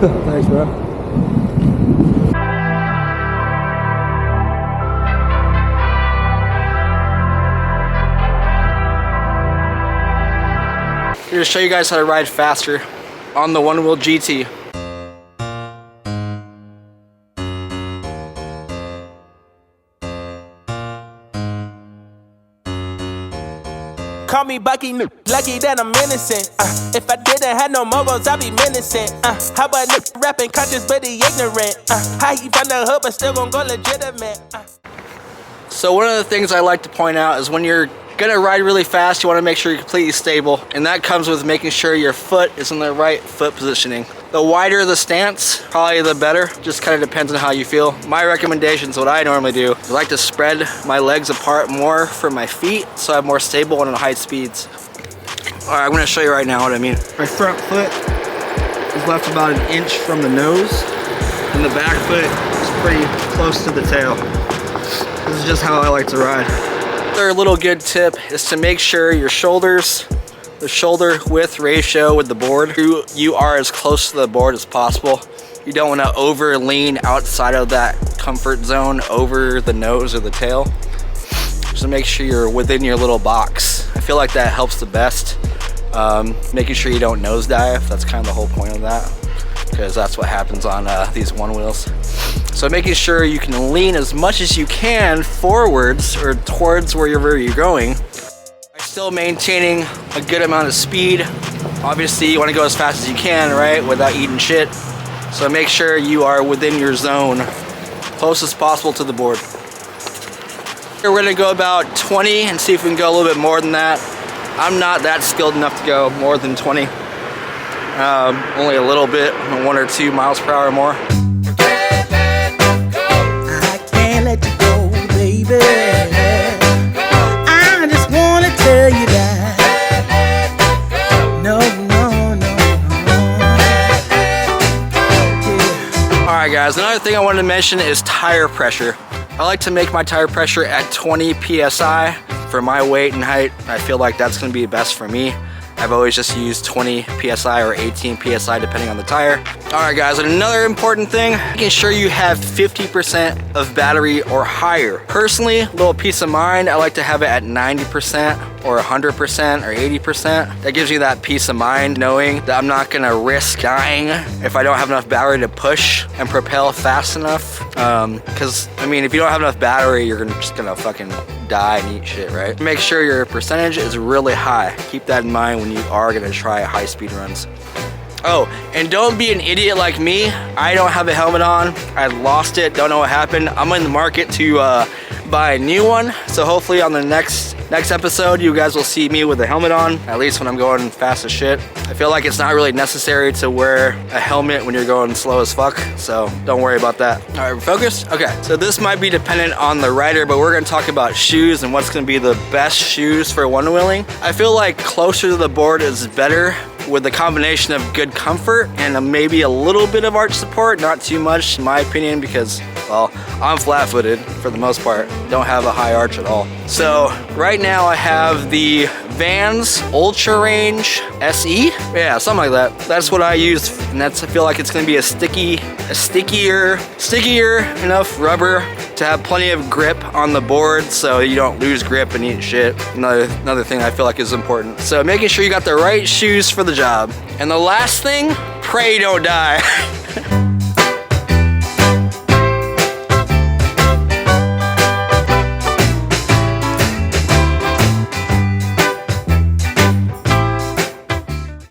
Thanks, bro. Here to show you guys how to ride faster on the Onewheel GT. Call me Bucky, lucky that I'm innocent. If I didn't have no mogos, I'd be menacing. How about rapping conscious but he ignorant? How he from the hood but still gon' go legitimate? So one of the things I like to point out is when you're gonna ride really fast, you wanna make sure you're completely stable. And that comes with making sure your foot is in the right foot positioning. The wider the stance, probably the better. Just kind of depends on how you feel. My recommendations, what I normally do, I like to spread my legs apart more from my feet so I'm more stable and on high speeds. All right, I'm gonna show you right now what I mean. My front foot is left about an inch from the nose, and the back foot is pretty close to the tail. This is just how I like to ride. Another little good tip is to make sure your shoulders, the shoulder width ratio with the board, you are as close to the board as possible. You don't want to over lean outside of that comfort zone over the nose or the tail. Just make sure you're within your little box. I feel like that helps the best. Making sure you don't nosedive, that's kind of the whole point of that, because that's what happens on these Onewheels. So making sure you can lean as much as you can forwards or towards wherever you're going. Still maintaining a good amount of speed. Obviously you want to go as fast as you can, right, without eating shit. So make sure you are within your zone, close as possible to the board. Here we're gonna go about 20 and see if we can go a little bit more than that. I'm not that skilled enough to go more than 20. Only a little bit, 1 or 2 miles per hour more. I can't let you go, baby. I just wanna tell you that. No, no, no, no. Yeah. All right, guys, another thing I wanted to mention is tire pressure. I like to make my tire pressure at 20 PSI. For my weight and height, I feel like that's gonna be best for me. I've always just used 20 PSI or 18 PSI depending on the tire. All right, guys, and another important thing, making sure you have 50% of battery or higher. Personally, a little peace of mind, I like to have it at 90% or 100% or 80%. That gives you that peace of mind knowing that I'm not gonna risk dying if I don't have enough battery to push and propel fast enough. Because, I mean, if you don't have enough battery, you're just gonna fucking die and eat shit, right? Make sure your percentage is really high. Keep that in mind when you are gonna try high speed runs. Oh, and don't be an idiot like me. I don't have a helmet on. I lost it, don't know what happened. I'm in the market to buy a new one. So hopefully on the next episode, you guys will see me with a helmet on, at least when I'm going fast as shit. I feel like it's not really necessary to wear a helmet when you're going slow as fuck, so don't worry about that. All right, we're focused? Okay, so this might be dependent on the rider, but we're gonna talk about shoes and what's gonna be the best shoes for one-wheeling. I feel like closer to the board is better with a combination of good comfort and maybe a little bit of arch support, not too much in my opinion, because, well, I'm flat-footed for the most part, don't have a high arch at all. So right now I have the Vans Ultra Range SE, yeah, something like that. That's what I use, and I feel like it's gonna be a stickier enough rubber to have plenty of grip on the board so you don't lose grip and eat shit. Another thing I feel like is important. So making sure you got the right shoes for the job. And the last thing, pray don't die.